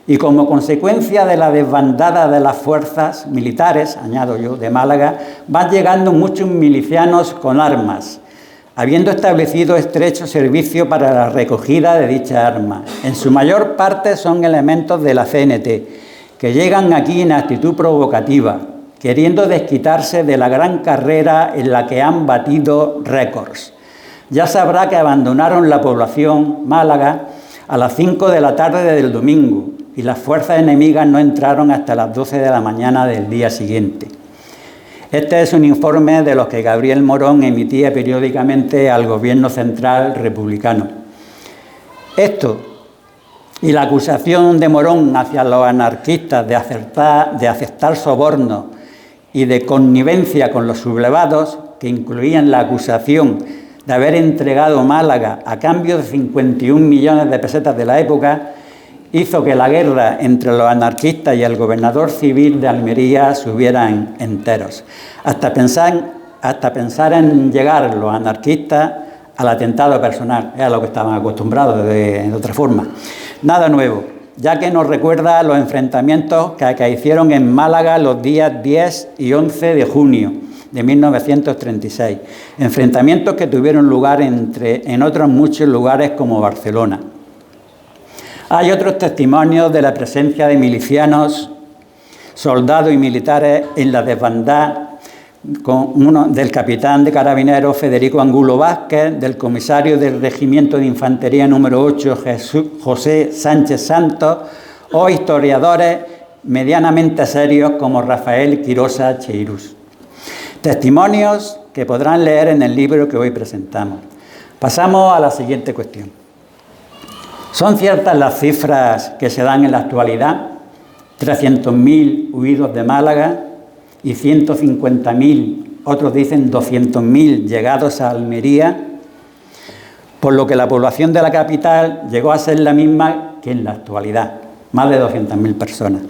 y como consecuencia de la desbandada de las fuerzas militares, añado yo, de Málaga, van llegando muchos milicianos con armas, habiendo establecido estrecho servicio para la recogida de dichas armas. En su mayor parte son elementos de la CNT, que llegan aquí en actitud provocativa, queriendo desquitarse de la gran carrera en la que han batido récords. Ya sabrá que abandonaron la población Málaga a las 5 de la tarde del domingo y las fuerzas enemigas no entraron hasta las 12 de la mañana del día siguiente. Este es un informe de los que Gabriel Morón emitía periódicamente al gobierno central republicano. Esto y la acusación de Morón hacia los anarquistas de aceptar sobornos y de connivencia con los sublevados, que incluían la acusación de haber entregado Málaga a cambio de 51 millones de pesetas de la época, hizo que la guerra entre los anarquistas y el gobernador civil de Almería subieran enteros, hasta pensar en llegar los anarquistas al atentado personal. Era lo que estaban acostumbrados de otra forma. Nada nuevo, ya que nos recuerda los enfrentamientos que acaecieron en Málaga los días 10 y 11 de junio de 1936, enfrentamientos que tuvieron lugar en otros muchos lugares como Barcelona. Hay otros testimonios de la presencia de milicianos, soldados y militares en la desbandada, del capitán de carabineros Federico Angulo Vázquez, del comisario del Regimiento de Infantería número 8 José Sánchez Santos, o historiadores medianamente serios como Rafael Quirosa Cheirús. Testimonios que podrán leer en el libro que hoy presentamos. Pasamos a la siguiente cuestión. ¿Son ciertas las cifras que se dan en la actualidad? 300.000 huidos de Málaga y 150.000, otros dicen 200.000 llegados a Almería, por lo que la población de la capital llegó a ser la misma que en la actualidad, más de 200.000 personas.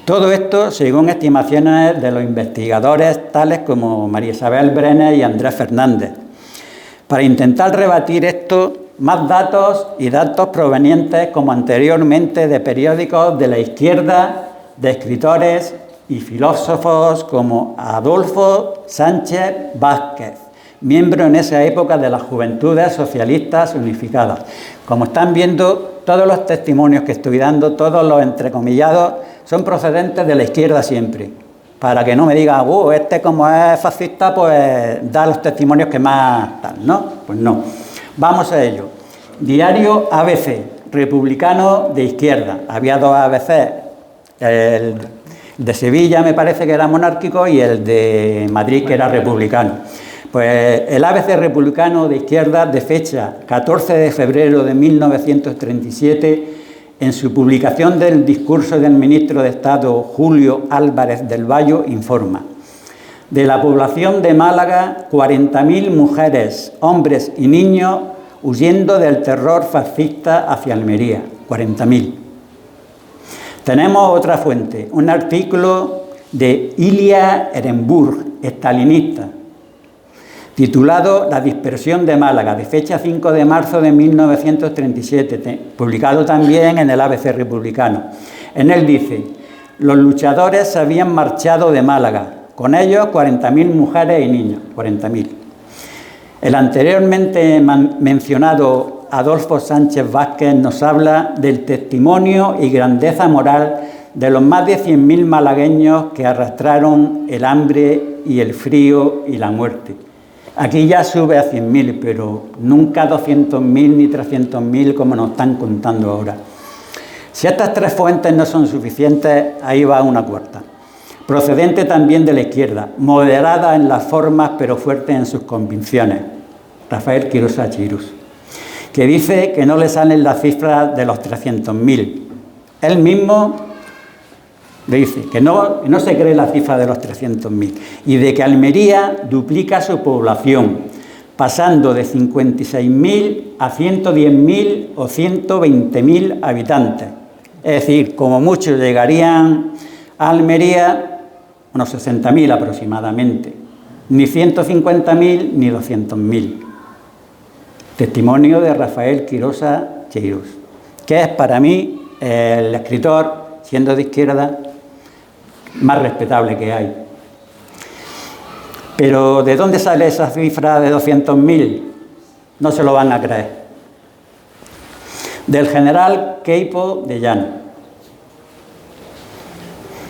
Todo esto según estimaciones de los investigadores tales como María Isabel Brenes y Andrés Fernández. Para intentar rebatir esto, más datos y datos provenientes, como anteriormente, de periódicos de la izquierda, de escritores y filósofos como Adolfo Sánchez Vázquez, miembro en esa época de las Juventudes Socialistas Unificadas. Como están viendo, todos los testimonios que estoy dando, todos los entrecomillados, son procedentes de la izquierda siempre. Para que no me digan, este como es fascista, pues da los testimonios que más tal, ¿no? Pues no. Vamos a ello. Diario ABC, republicano de izquierda. Había dos ABC, el de Sevilla me parece que era monárquico y el de Madrid que era republicano. Pues el ABC republicano de izquierda, de fecha 14 de febrero de 1937, en su publicación del discurso del ministro de Estado Julio Álvarez del Valle, informa: de la población de Málaga, 40.000 mujeres, hombres y niños huyendo del terror fascista hacia Almería. 40.000. Tenemos otra fuente, un artículo de Ilya Ehrenburg, estalinista, titulado La dispersión de Málaga, de fecha 5 de marzo de 1937, publicado también en el ABC republicano. En él dice: los luchadores se habían marchado de Málaga, con ellos 40.000 mujeres y niños, 40.000. El anteriormente mencionado Adolfo Sánchez Vázquez nos habla del testimonio y grandeza moral de los más de 100.000 malagueños que arrastraron el hambre y el frío y la muerte. Aquí ya sube a 100.000, pero nunca 200.000 ni 300.000 como nos están contando ahora. Si estas tres fuentes no son suficientes, ahí va una cuarta, procedente también de la izquierda, moderada en las formas pero fuerte en sus convicciones, Rafael Quirosa Cheirús, que dice que no le salen las cifras de los 300.000. Él mismo dice que no se cree la cifra de los 300.000 y de que Almería duplica su población, pasando de 56.000 a 110.000 o 120.000 habitantes. Es decir, como muchos llegarían a Almería unos 60.000 aproximadamente, ni 150.000 ni 200.000. Testimonio de Rafael Quirosa Cheirús, que es para mí el escritor siendo de izquierda, más respetable que hay. Pero ¿de dónde sale esa cifra de 200.000? No se lo van a creer. Del general Queipo de Llano.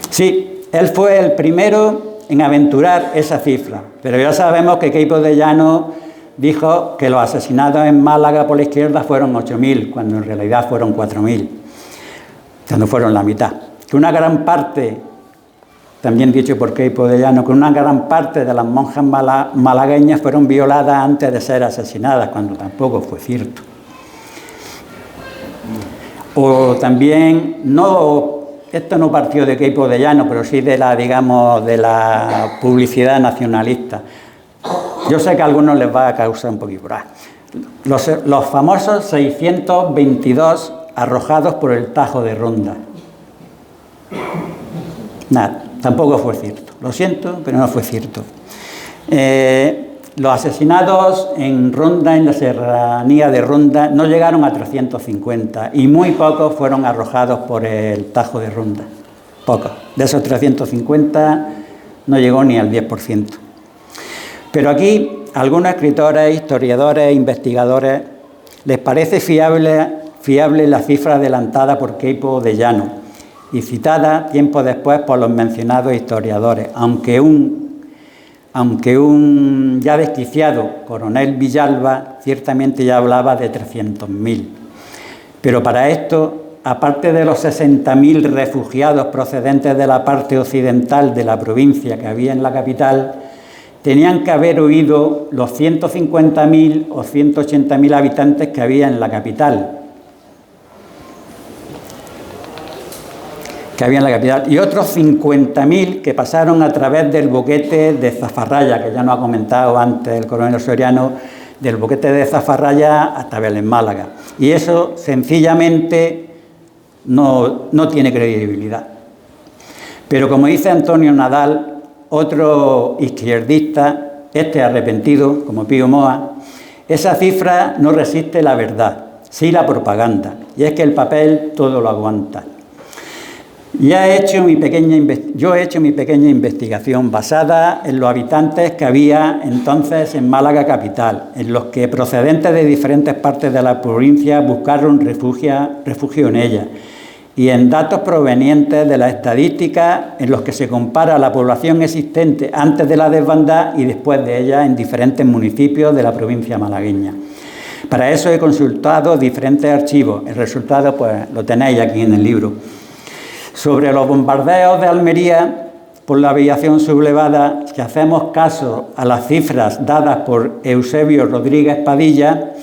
Sí, él fue el primero en aventurar esa cifra, pero ya sabemos que Queipo de Llano dijo que los asesinados en Málaga por la izquierda fueron 8.000, cuando en realidad fueron 4.000, cuando fueron la mitad. Que una gran parte, también dicho por Queipo de Llano, que una gran parte de las monjas malagueñas fueron violadas antes de ser asesinadas, cuando tampoco fue cierto. O también, esto no partió de Queipo de Llano, pero sí de la, digamos, de la publicidad nacionalista. Yo sé que a algunos les va a causar un poquito. Los famosos 622 arrojados por el Tajo de Ronda. Nada, tampoco fue cierto. Lo siento, pero no fue cierto. Los asesinados en Ronda, en la serranía de Ronda, no llegaron a 350 y muy pocos fueron arrojados por el Tajo de Ronda. Pocos. De esos 350 no llegó ni al 10%. Pero aquí, a algunos escritores, historiadores e investigadores les parece fiable la cifra adelantada por Queipo de Llano y citada tiempo después por los mencionados historiadores, aunque un ya desquiciado coronel Villalba ciertamente ya hablaba de 300.000. Pero para esto, aparte de los 60.000 refugiados procedentes de la parte occidental de la provincia que había en la capital, tenían que haber huido los 150.000 o 180.000 habitantes que había en la capital. Y otros 50.000 que pasaron a través del boquete de Zafarraya, que ya nos ha comentado antes el coronel Soriano, del boquete de Zafarraya hasta Vélez Málaga. Y eso sencillamente no tiene credibilidad. Pero como dice Antonio Nadal, otro izquierdista, arrepentido, como Pío Moa, esa cifra no resiste la verdad, sí la propaganda, y es que el papel todo lo aguanta. Yo he hecho mi pequeña investigación basada en los habitantes que había entonces en Málaga capital, en los que procedentes de diferentes partes de la provincia buscaron refugio en ella, y en datos provenientes de las estadísticas en los que se compara la población existente antes de la desbandada y después de ella en diferentes municipios de la provincia malagueña. Para eso he consultado diferentes archivos. El resultado pues lo tenéis aquí en el libro. Sobre los bombardeos de Almería por la aviación sublevada, si hacemos caso a las cifras dadas por Eusebio Rodríguez Padilla,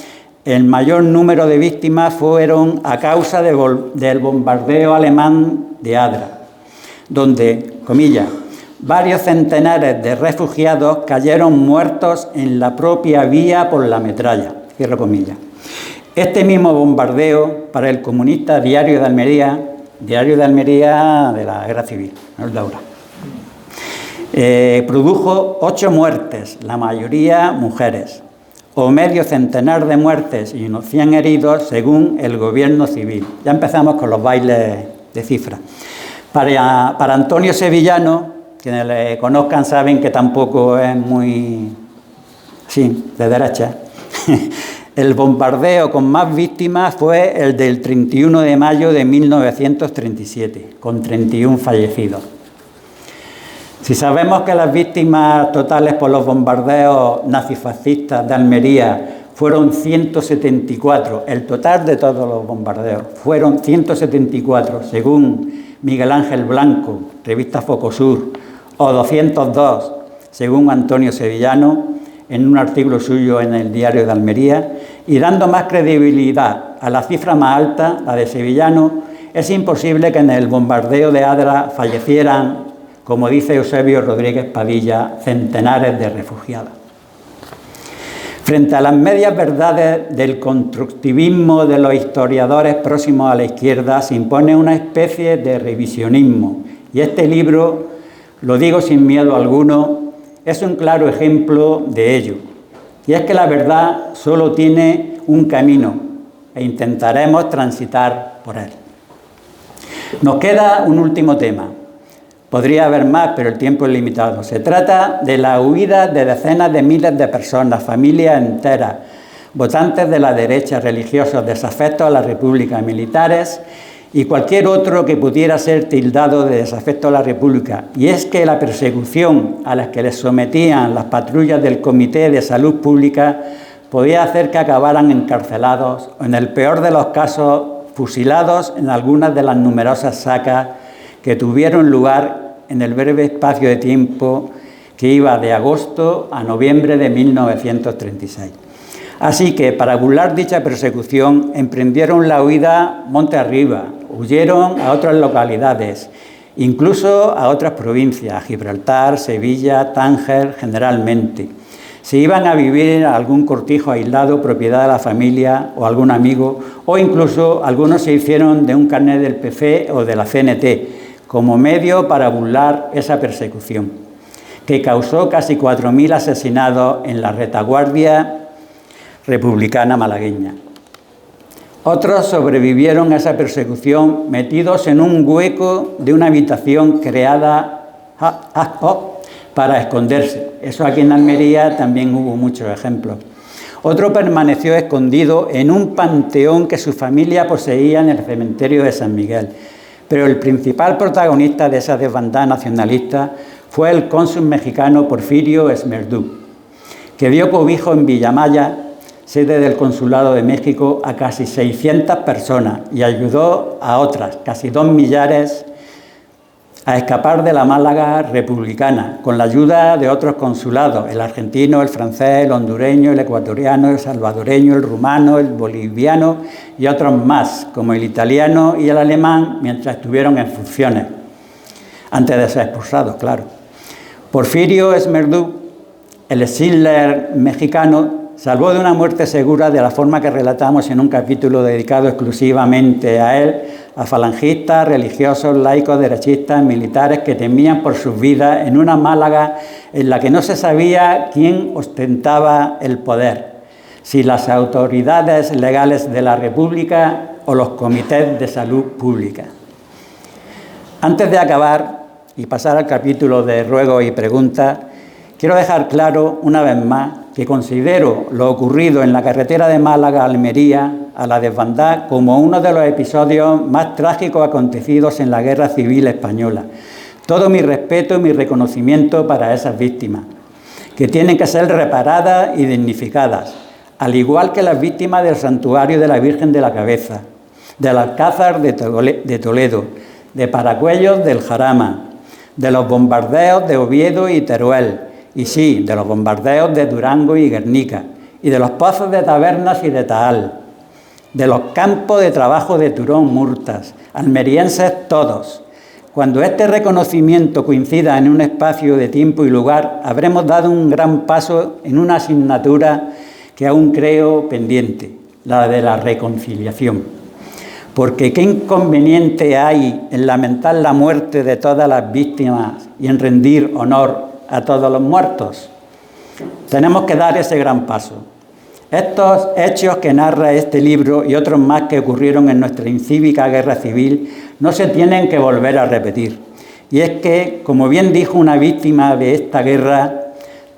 el mayor número de víctimas fueron a causa del bombardeo alemán de Adra, donde, comillas, varios centenares de refugiados cayeron muertos en la propia vía por la metralla, cierro comillas. Este mismo bombardeo, para el comunista Diario de Almería de la Guerra Civil, no el de ahora, produjo 8 muertes, la mayoría mujeres, o medio centenar de muertes y unos 100 heridos según el gobierno civil. Ya empezamos con los bailes de cifras. Para Antonio Sevillano, quienes le conozcan saben que tampoco es muy, de derecha, el bombardeo con más víctimas fue el del 31 de mayo de 1937, con 31 fallecidos. Si sabemos que las víctimas totales por los bombardeos nazifascistas de Almería fueron 174, el total de todos los bombardeos fueron 174, según Miguel Ángel Blanco, revista Focosur, o 202, según Antonio Sevillano, en un artículo suyo en el Diario de Almería, y dando más credibilidad a la cifra más alta, la de Sevillano, es imposible que en el bombardeo de Adra fallecieran, como dice Eusebio Rodríguez Padilla, centenares de refugiados. Frente a las medias verdades del constructivismo de los historiadores próximos a la izquierda, se impone una especie de revisionismo. Y este libro, lo digo sin miedo alguno, es un claro ejemplo de ello. Y es que la verdad solo tiene un camino e intentaremos transitar por él. Nos queda un último tema. Podría haber más, pero el tiempo es limitado. Se trata de la huida de decenas de miles de personas, familias enteras, votantes de la derecha, religiosos, desafectos a la República, militares y cualquier otro que pudiera ser tildado de desafecto a la República. Y es que la persecución a la que les sometían las patrullas del Comité de Salud Pública podía hacer que acabaran encarcelados o, en el peor de los casos, fusilados en algunas de las numerosas sacas que tuvieron lugar en el breve espacio de tiempo que iba de agosto a noviembre de 1936. Así que, para burlar dicha persecución, emprendieron la huida monte arriba, huyeron a otras localidades, incluso a otras provincias, Gibraltar, Sevilla, Tánger, generalmente. Se iban a vivir a algún cortijo aislado, propiedad de la familia o algún amigo, o incluso algunos se hicieron de un carnet del PC o de la CNT, como medio para burlar esa persecución, que causó casi 4.000 asesinados en la retaguardia republicana malagueña. Otros sobrevivieron a esa persecución metidos en un hueco de una habitación creada para esconderse. Eso aquí en Almería también hubo muchos ejemplos. Otro permaneció escondido en un panteón que su familia poseía en el cementerio de San Miguel. Pero el principal protagonista de esa desbandada nacionalista fue el cónsul mexicano Porfirio Esmerdú, que dio cobijo en Villamaya, sede del Consulado de México, a casi 600 personas y ayudó a otras, casi 2 millares, a escapar de la Málaga republicana, con la ayuda de otros consulados, el argentino, el francés, el hondureño, el ecuatoriano, el salvadoreño, el rumano, el boliviano y otros más, como el italiano y el alemán, mientras estuvieron en funciones, antes de ser expulsados, claro. Porfirio Esmerdú, el Schindler mexicano, salvó de una muerte segura de la forma que relatamos en un capítulo dedicado exclusivamente a él, a falangistas, religiosos, laicos, derechistas, militares que temían por sus vidas en una Málaga en la que no se sabía quién ostentaba el poder, si las autoridades legales de la República o los comités de salud pública. Antes de acabar y pasar al capítulo de ruegos y preguntas, quiero dejar claro una vez más que considero lo ocurrido en la carretera de Málaga a Almería, a la desbandada, como uno de los episodios más trágicos acontecidos en la Guerra Civil Española. Todo mi respeto y mi reconocimiento para esas víctimas, que tienen que ser reparadas y dignificadas, al igual que las víctimas del Santuario de la Virgen de la Cabeza, del Alcázar de Toledo, de Paracuellos del Jarama, de los bombardeos de Oviedo y Teruel, y sí, de los bombardeos de Durango y Guernica, y de los pozos de Tabernas y de Taal, de los campos de trabajo de Turón, Murtas, almerienses todos. Cuando este reconocimiento coincida en un espacio de tiempo y lugar, habremos dado un gran paso en una asignatura que aún creo pendiente, la de la reconciliación. Porque qué inconveniente hay en lamentar la muerte de todas las víctimas y en rendir honor a todos los muertos. Tenemos que dar ese gran paso. Estos hechos que narra este libro y otros más que ocurrieron en nuestra incívica guerra civil no se tienen que volver a repetir. Y es que, como bien dijo una víctima de esta guerra,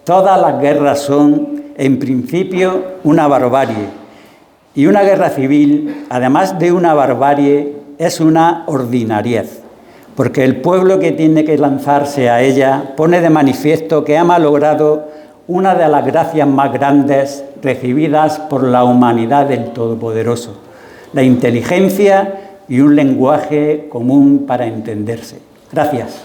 todas las guerras son, en principio, una barbarie. Y una guerra civil, además de una barbarie, es una ordinariez. Porque el pueblo que tiene que lanzarse a ella pone de manifiesto que ha malogrado una de las gracias más grandes recibidas por la humanidad del Todopoderoso, la inteligencia y un lenguaje común para entenderse. Gracias.